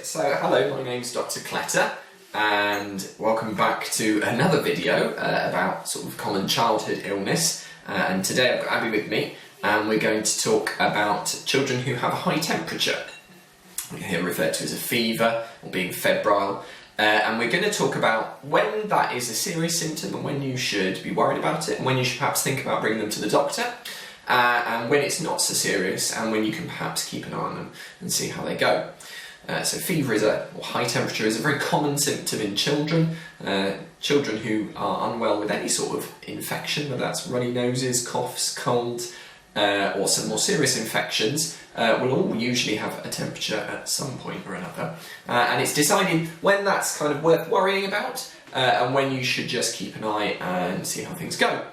So hello, my name's Dr. Kletter and welcome back to another video about sort of common childhood illness, and today I've got Abby with me and we're going to talk about children who have a high temperature, here referred to as a fever or being febrile, and we're going to talk about when that is a serious symptom and when you should be worried about it and when you should perhaps think about bringing them to the doctor, and when it's not so serious and when you can perhaps keep an eye on them and see how they go. So fever or high temperature is a very common symptom in children. Children who are unwell with any sort of infection, whether that's runny noses, coughs, colds, or some more serious infections, will all usually have a temperature at some point or another. And it's deciding when that's kind of worth worrying about and when you should just keep an eye and see how things go.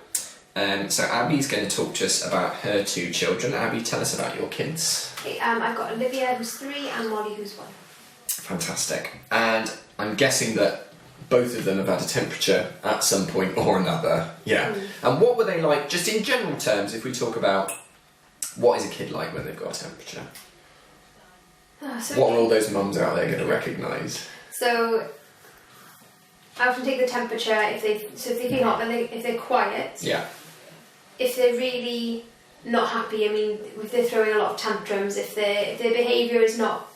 So Abby's going to talk to us about her two children. Abby, tell us about your kids. Okay, I've got Olivia who's 3 and Molly who's 1. Fantastic. And I'm guessing that both of them have had a temperature at some point or another. Yeah. And what were they like, just in general terms, if we talk about what is a kid like when they've got a temperature? What are all those mums out there going to recognise? So I often take the temperature if they feel hot, if they're quiet. Yeah. If they're really not happy, I mean, if they're throwing a lot of tantrums, if their behaviour is not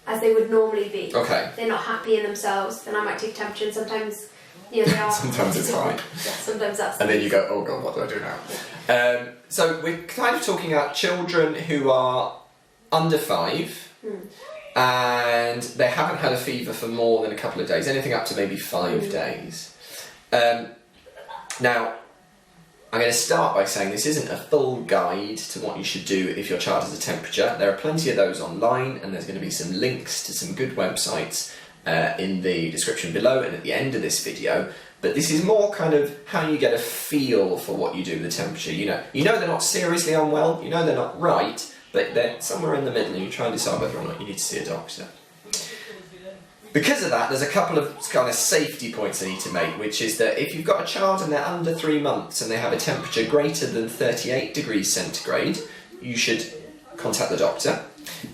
as they would normally be, okay, they're not happy in themselves, then I might take temperature, and sometimes, you know, they are. Sometimes it's high. Yeah, sometimes that's. And then you go, oh God, what do I do now? So we're kind of talking about children who are under 5 and they haven't had a fever for more than a couple of days, anything up to maybe 5 days. Now, I'm going to start by saying this isn't a full guide to what you should do if your child has a temperature. There are plenty of those online, and there's going to be some links to some good websites in the description below and at the end of this video. But this is more kind of how you get a feel for what you do with the temperature. You know they're not seriously unwell, you know they're not right, but they're somewhere in the middle, and you try and decide whether or not you need to see a doctor. Because of that, there's a couple of kind of safety points I need to make, which is that if you've got a child and they're under 3 months and they have a temperature greater than 38 degrees centigrade, you should contact the doctor.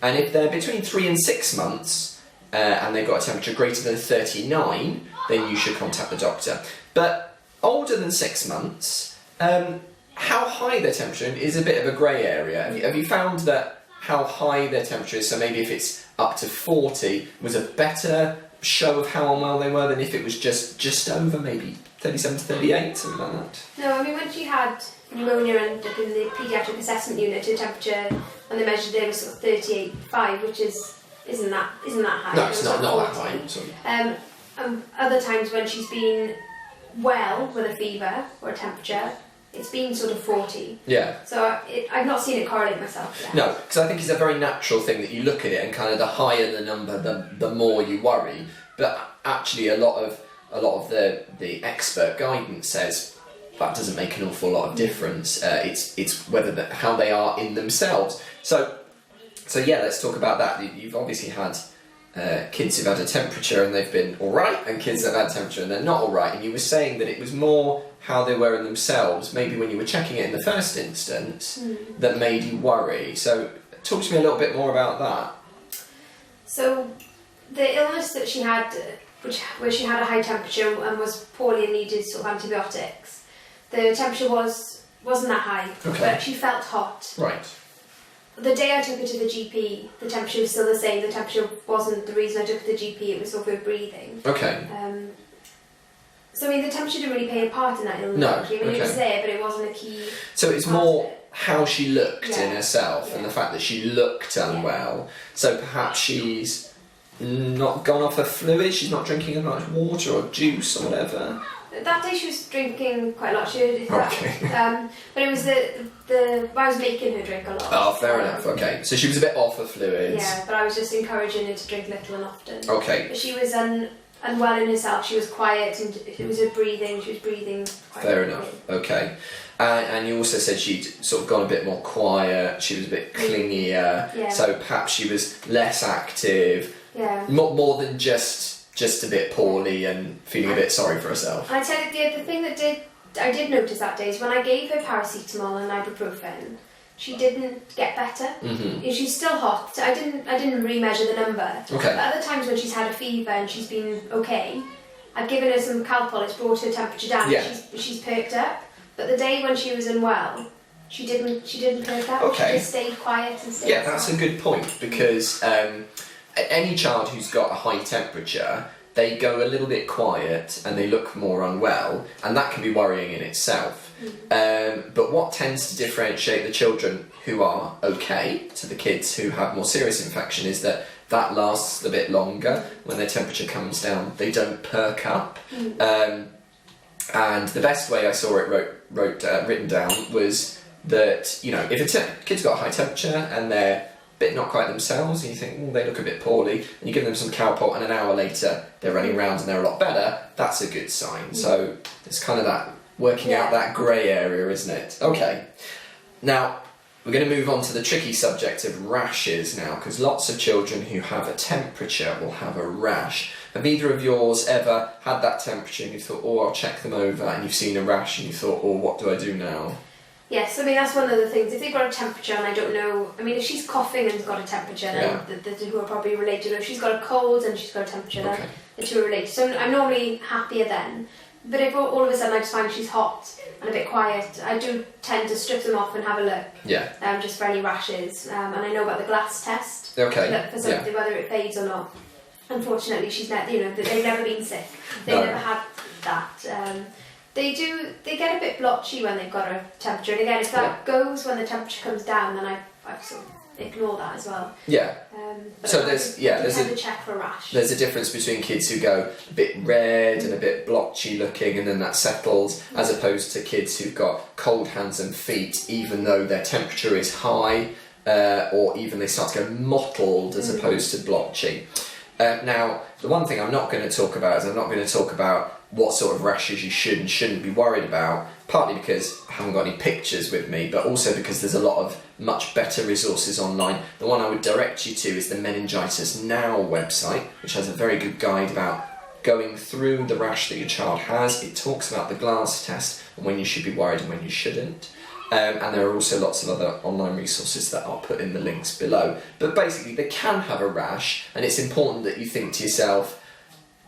And if they're between 3 and 6 months and they've got a temperature greater than 39, then you should contact the doctor. But older than 6 months, how high their temperature is a bit of a grey area. Have you found that how high their temperature is, so maybe if it's up to 40, was a better show of how unwell they were than if it was just over, maybe 37 to 38, something like that? No, I mean, when she had pneumonia and up in the paediatric assessment unit, her temperature, when they measured it, was sort of 38.5, which isn't that high. No, it's not that high. Sorry. Other times when she's been well with a fever or a temperature, it's been sort of 40. Yeah. So I've not seen it correlate myself yet. No, because I think it's a very natural thing that you look at it and kind of the higher the number, the more you worry. But actually, a lot of the expert guidance says that doesn't make an awful lot of difference. It's whether how they are in themselves. So yeah, let's talk about that. You've obviously had kids who've had a temperature and they've been all right, and kids that have had a temperature and they're not all right. And you were saying that it was more how they were in themselves, maybe when you were checking it in the first instance, that made you worry. So talk to me a little bit more about that. So the illness that she had, where she had a high temperature and was poorly and needed sort of antibiotics, the temperature wasn't that high, but she felt hot. Right. The day I took her to the GP, the temperature was still the same. The temperature wasn't the reason I took her to the GP, it was sort of her breathing. Okay. So I mean, the temperature didn't really play a part in that illness. No, actually. I mean, it was there, but it wasn't a key. So it's more how she looked in herself and the fact that she looked unwell. So perhaps she's not gone off her fluid, she's not drinking as much water or juice or whatever. That day she was drinking quite a lot. But it was I was making her drink a lot. Oh, fair enough. Okay, so she was a bit off her fluids. Yeah, but I was just encouraging her to drink little and often. Okay. But she was unwell in herself. She was quiet, and it was her breathing. She was breathing quite fair enough. Okay. And you also said she'd sort of gone a bit more quiet. She was a bit clingier. Yeah. So perhaps she was less active. Yeah. More than just a bit poorly and feeling a bit sorry for herself. I tell you, the thing that I did notice that day is when I gave her paracetamol and ibuprofen, she didn't get better. She's still hot. I didn't remeasure the number. Okay. But other times when she's had a fever and she's been okay, I've given her some Calpol. It's brought her temperature down. Yeah. She's perked up. But the day when she was unwell, she didn't perk up. Okay. She just stayed quiet and stayed. Yeah, that's a good point, because any child who's got a high temperature, they go a little bit quiet and they look more unwell, and that can be worrying in itself. But what tends to differentiate the children who are okay to the kids who have more serious infection is that lasts a bit longer. When their temperature comes down, they don't perk up. And the best way I saw it written down was that, you know, if a kid's got a high temperature and they're a bit not quite themselves, and you think, they look a bit poorly, and you give them some Calpol and an hour later they're running around and they're a lot better, that's a good sign. So it's kind of that working out that grey area, isn't it? Okay. Now, we're going to move on to the tricky subject of rashes now, because lots of children who have a temperature will have a rash. Have either of yours ever had that temperature and you thought, I'll check them over, and you've seen a rash and you thought, what do I do now? Yes, I mean, that's one of the things. If they've got a temperature and I don't know, I mean, if she's coughing and has got a temperature, then the two are probably related. If she's got a cold and she's got a temperature, then the two are related. So I'm normally happier then. But if all of a sudden I just find she's hot and a bit quiet, I do tend to strip them off and have a look. Yeah. Just for any rashes. And I know about the glass test. Okay. Look for something, whether it fades or not. Unfortunately, she's they've never been sick. They've never had that. They get a bit blotchy when they've got a temperature. And again, if that goes when the temperature comes down, then I sort of ignore that as well. Yeah. So there's a check for a rash. There's a difference between kids who go a bit red and a bit blotchy looking and then that settles, as opposed to kids who've got cold hands and feet even though their temperature is high, or even they start to go mottled as opposed to blotchy. Now, the one thing I'm not going to talk about is I'm not going to talk about what sort of rashes you should and shouldn't be worried about, partly because I haven't got any pictures with me, but also because there's a lot of much better resources online. The one I would direct you to is the Meningitis Now website, which has a very good guide about going through the rash that your child has. It talks about the glass test and when you should be worried and when you shouldn't. And there are also lots of other online resources that I'll put in the links below. But basically, they can have a rash, and it's important that you think to yourself,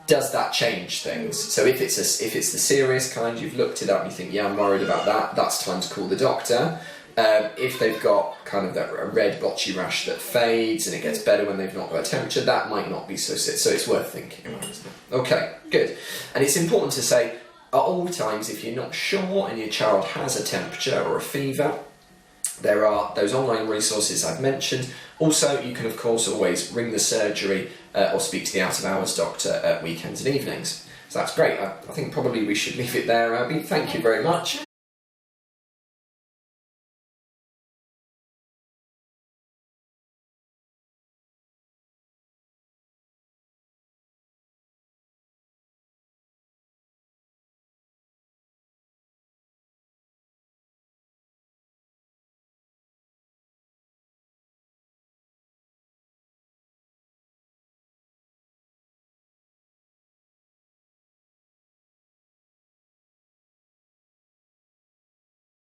does that change things? So if it's the serious kind, you've looked it up and you think, I'm worried about that, that's time to call the doctor. If they've got kind of a red blotchy rash that fades and it gets better when they've not got a temperature, that might not be so sick. So it's worth thinking about, isn't it? Okay, good. And it's important to say, at all times, if you're not sure and your child has a temperature or a fever, there are those online resources I've mentioned. Also, you can of course always ring the surgery or speak to the out-of-hours doctor at weekends and evenings. So that's great. I think probably we should leave it there, Abby. Thank you very much.